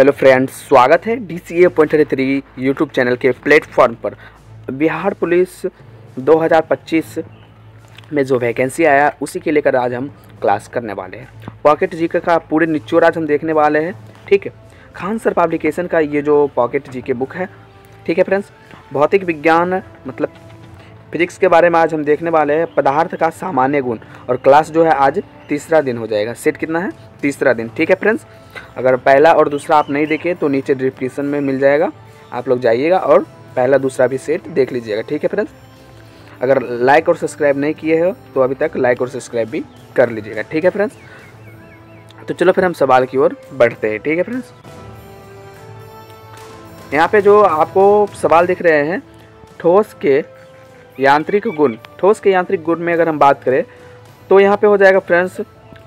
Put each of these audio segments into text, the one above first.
Hello friends, स्वागत है DCA.3 YouTube channel के प्लेटफॉर्म पर। बिहार पुलिस 2025 में जो वैकेंसी आया उसी के लेकर आज हम क्लास करने वाले हैं। पॉकेट जीके का पूरे निचोड़ आज हम देखने वाले हैं। ठीक है, खान सर पब्लिकेशन का ये जो पॉकेट जीके बुक है। ठीक है फ्रेंड्स, भौतिक विज्ञान मतलब फिजिक्स के बारे में आज हम देखने वाले हैं। पदार्थ का सामान्य गुण, और क्लास जो है आज तीसरा दिन हो जाएगा। सेट कितना है? तीसरा दिन। ठीक है फ्रेंड्स, अगर पहला और दूसरा आप नहीं देखें तो नीचे डिस्क्रिप्शन में मिल जाएगा, आप लोग जाइएगा और पहला दूसरा भी सेट देख लीजिएगा। ठीक है फ्रेंड्स, अगर लाइक और सब्सक्राइब नहीं किए हो तो अभी तक लाइक और सब्सक्राइब भी कर लीजिएगा। ठीक है फ्रेंड्स, तो चलो फिर हम सवाल की ओर बढ़ते हैं। ठीक है फ्रेंड्स, यहाँ पे जो आपको सवाल दिख रहे हैं, ठोस के यांत्रिक गुण। ठोस के यांत्रिक गुण में अगर हम बात करें तो यहाँ पे हो जाएगा फ्रेंड्स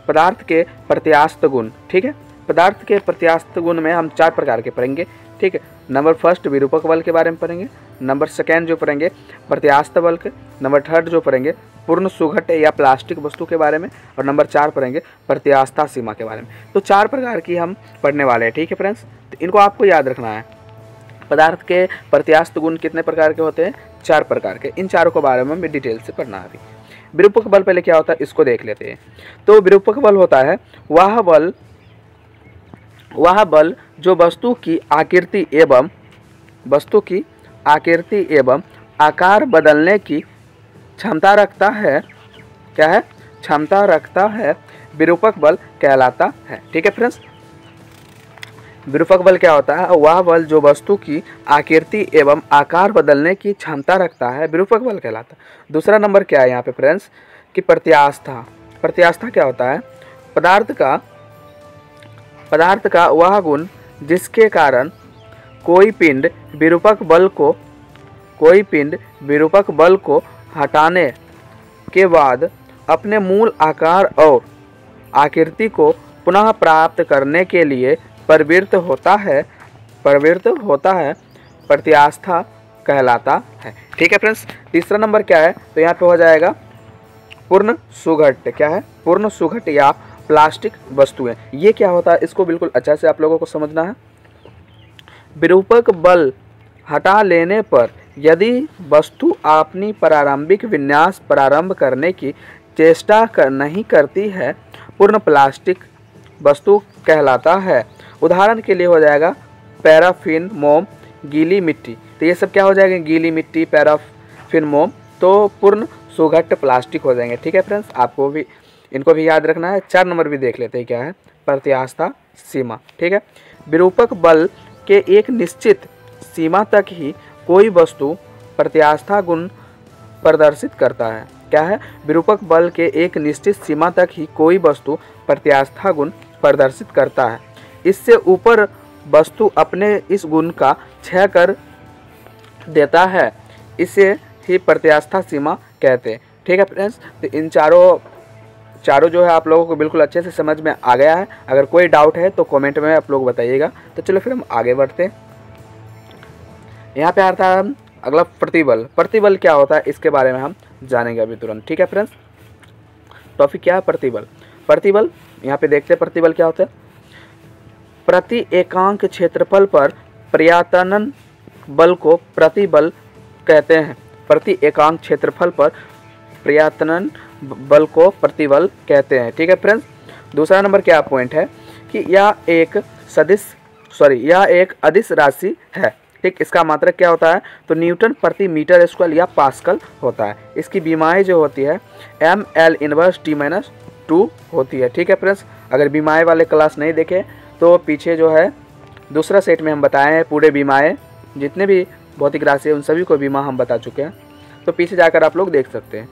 पदार्थ के प्रत्यास्थ गुण। ठीक है, पदार्थ के प्रत्यास्थ गुण में हम 4 प्रकार के पढ़ेंगे। ठीक है, नंबर फर्स्ट विरूपक बल के बारे में पढ़ेंगे, नंबर सेकेंड जो पढ़ेंगे प्रत्यास्थ बल के, नंबर थर्ड जो पढ़ेंगे पूर्ण सुघट या प्लास्टिक वस्तु के बारे में, और नंबर 4 पढ़ेंगे प्रत्यास्था सीमा के बारे में। तो 4 प्रकार की हम पढ़ने वाले हैं। ठीक है फ्रेंड्स, तो इनको आपको याद रखना है। पदार्थ के प्रत्यास्थ गुण कितने प्रकार के होते हैं? 4 प्रकार के। इन चारों के बारे में डिटेल से पढ़ना है। अभी विरूपक बल पहले क्या होता है इसको देख लेते हैं। तो विरूपक बल होता है वह बल जो वस्तु की आकृति एवं आकार बदलने की क्षमता रखता है। क्या है? क्षमता रखता है, विरूपक बल कहलाता है। ठीक है फ्रेंड्स, विरूपक बल क्या होता है? वह बल जो वस्तु की आकृति एवं आकार बदलने की क्षमता रखता है, विरूपक बल कहलाता है। दूसरा नंबर क्या है यहाँ पे फ्रेंड्स कि प्रत्यास्था। प्रत्यास्था क्या होता है? पदार्थ का वह गुण जिसके कारण कोई पिंड विरूपक बल को हटाने के बाद अपने मूल आकार और आकृति को पुनः प्राप्त करने के लिए प्रवृत्त होता है, प्रत्यास्था कहलाता है। ठीक है फ्रेंड्स, तीसरा नंबर क्या है? तो यहाँ पे हो जाएगा पूर्ण सुघट। क्या है? पूर्ण सुघट या प्लास्टिक वस्तुएं। ये क्या होता है इसको बिल्कुल अच्छा से आप लोगों को समझना है। विरूपक बल हटा लेने पर यदि वस्तु अपनी प्रारंभिक विन्यास प्रारंभ करने की चेष्टा नहीं करती है, पूर्ण प्लास्टिक वस्तु कहलाता है। उदाहरण के लिए हो जाएगा पैराफिन, मोम, गीली मिट्टी। तो ये सब क्या हो जाएगा? गीली मिट्टी, पैराफिन, मोम, तो पूर्ण सुघट प्लास्टिक हो जाएंगे। ठीक है फ्रेंड्स, आपको भी इनको भी याद रखना है। 4 नंबर भी देख लेते हैं क्या है? प्रत्यास्था सीमा। ठीक है, विरूपक बल के एक निश्चित सीमा तक ही कोई वस्तु प्रत्यास्था गुण प्रदर्शित करता है। क्या है? विरूपक बल के एक निश्चित सीमा तक ही कोई वस्तु प्रत्यास्था गुण प्रदर्शित करता है। इससे ऊपर वस्तु अपने इस गुण का क्षय कर देता है, इसे ही प्रत्यास्था सीमा कहते हैं। ठीक है फ्रेंड्स, तो इन चारों जो है आप लोगों को बिल्कुल अच्छे से समझ में आ गया है। अगर कोई डाउट है तो कमेंट में आप लोग बताइएगा। तो चलो फिर हम आगे बढ़ते हैं। यहाँ पे आता है अगला प्रतिबल। प्रतिबल क्या होता है इसके बारे में हम जानेंगे अभी तुरंत। ठीक है फ्रेंड्स, टॉपिक क्या है? प्रतिबल। प्रतिबल यहाँ पे देखते हैं प्रतिबल क्या होता है। प्रति एकांक क्षेत्रफल पर पर्यातनन बल को प्रतिबल कहते हैं। प्रति एकांक क्षेत्रफल पर पर्यातनन बल को प्रतिबल कहते हैं। ठीक है फ्रेंड्स, दूसरा नंबर क्या पॉइंट है कि यह एक अदिश राशि है। ठीक, इसका मात्रक क्या होता है? तो न्यूटन प्रति मीटर स्क्वायर या पास्कल होता है। इसकी बीमाएँ जो होती है ml इनवर्स t-2 होती है। ठीक है फ्रेंड्स, अगर बीमाएँ वाले क्लास नहीं देखे तो पीछे जो है दूसरा सेट में हम बताए हैं पूरे बीमाएँ, जितने भी भौतिक राशि है उन सभी को बीमा हम बता चुके हैं, तो पीछे जाकर आप लोग देख सकते हैं।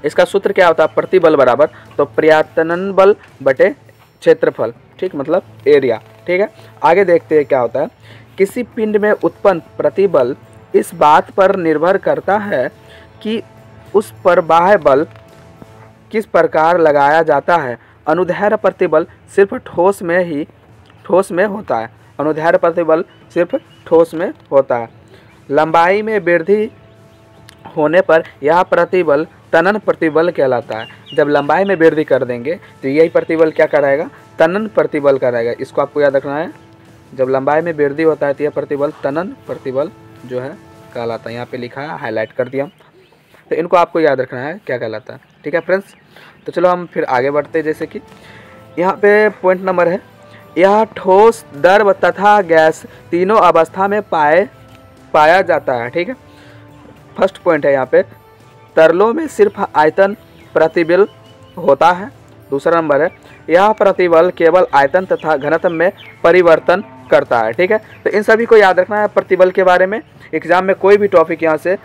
इसका सूत्र क्या होता है? प्रतिबल बराबर तो पर्यातनन बल बटे क्षेत्रफल। ठीक, मतलब एरिया। ठीक है, आगे देखते हैं क्या होता है। किसी पिंड में उत्पन्न प्रतिबल इस बात पर निर्भर करता है कि उस पर बाह्य बल किस प्रकार लगाया जाता है। अनुदैर्ध्य प्रतिबल सिर्फ ठोस में होता है। अनुदैर्ध्य प्रतिबल सिर्फ ठोस में होता है। लंबाई में वृद्धि होने पर यह प्रतिबल तनन प्रतिबल कहलाता है। जब लंबाई में वृद्धि कर देंगे तो यही प्रतिबल क्या कराएगा? तनन प्रतिबल कराएगा। इसको आपको याद रखना है। जब लंबाई में वृद्धि होता है तो यह प्रतिबल तनन प्रतिबल जो है कहलाता है। यहाँ पे लिखा है, हाईलाइट कर दिया। तो इनको आपको याद रखना है क्या कहलाता है। ठीक है फ्रेंड्स, तो चलो हम फिर आगे बढ़ते हैं। जैसे कि यहाँ पे पॉइंट नंबर है, यह ठोस, द्रव तथा गैस तीनों अवस्था में पाया जाता है। ठीक है, फर्स्ट पॉइंट है यहाँ पे, तरलों में सिर्फ आयतन प्रतिबल होता है। दूसरा नंबर है, यह प्रतिबल केवल आयतन तथा घनत्व में परिवर्तन करता है। ठीक है, तो इन सभी को याद रखना है प्रतिबल के बारे में। एग्जाम में कोई भी टॉपिक यहाँ से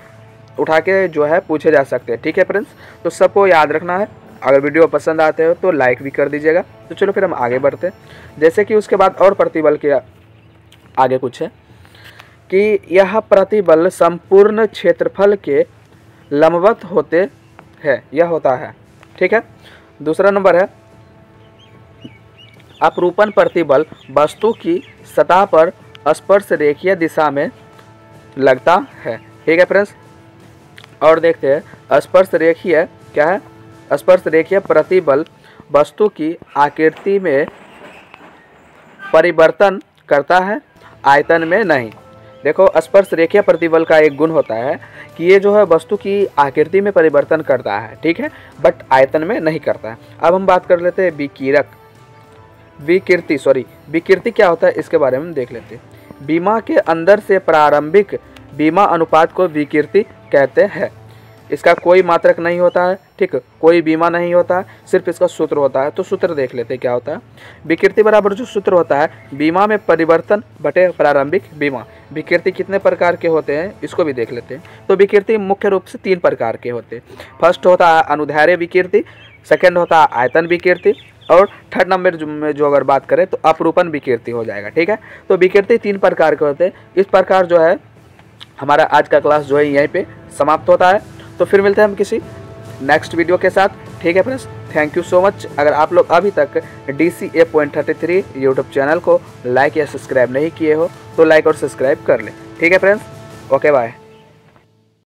उठा के जो है पूछे जा सकते हैं। ठीक है फ्रेंड्स, तो सबको याद रखना है। अगर वीडियो पसंद आते हो तो लाइक भी कर दीजिएगा। तो चलो फिर हम आगे बढ़ते हैं। जैसे कि उसके बाद और प्रतिबल के आगे कुछ है कि यह प्रतिबल संपूर्ण क्षेत्रफल के लंबवत होते हैं, यह होता है। ठीक है, दूसरा नंबर है, अपरूपण प्रतिबल वस्तु की सतह पर स्पर्श रेखीय दिशा में लगता है। ठीक है फ्रेंड्स, और देखते हैं स्पर्श रेखीय क्या है। स्पर्श रेखीय प्रतिबल वस्तु की आकृति में परिवर्तन करता है, आयतन में नहीं। देखो, स्पर्श रेखीय प्रतिबल का एक गुण होता है कि ये जो है वस्तु की आकृति में परिवर्तन करता है। ठीक है, बट आयतन में नहीं करता है। अब हम बात कर लेते हैं विकृति क्या होता है इसके बारे में देख लेते हैं। बीमा के अंदर से प्रारंभिक बीमा अनुपात को विकृति कहते हैं। इसका कोई मात्रक नहीं होता है। ठीक, कोई बीमा नहीं होता है, सिर्फ इसका सूत्र होता है। तो सूत्र देख लेते हैं क्या होता है। विकृति बराबर जो सूत्र होता है, बीमा में परिवर्तन बटे प्रारंभिक बीमा। विकृति कितने प्रकार के होते हैं इसको भी देख लेते हैं। तो विकृति मुख्य रूप से 3 प्रकार के होते हैं। फर्स्ट होता है अनुदैर्ध्य विकृति, सेकेंड होता है आयतन विकृति, और थर्ड नंबर में जो अगर बात करें तो अपरूपण विकृति हो जाएगा। ठीक है, तो विकृति 3 प्रकार के होते हैं। इस प्रकार जो है हमारा आज का क्लास जो है यहीं पे समाप्त होता है। तो फिर मिलते हैं हम किसी नेक्स्ट वीडियो के साथ। ठीक है friends, thank you so much. अगर आप लोग अभी तक DCA.33 यूट्यूब चैनल को लाइक या सब्सक्राइब नहीं किए हो तो लाइक और सब्सक्राइब कर लें। ठीक है फ्रेंड्स, ओके बाय।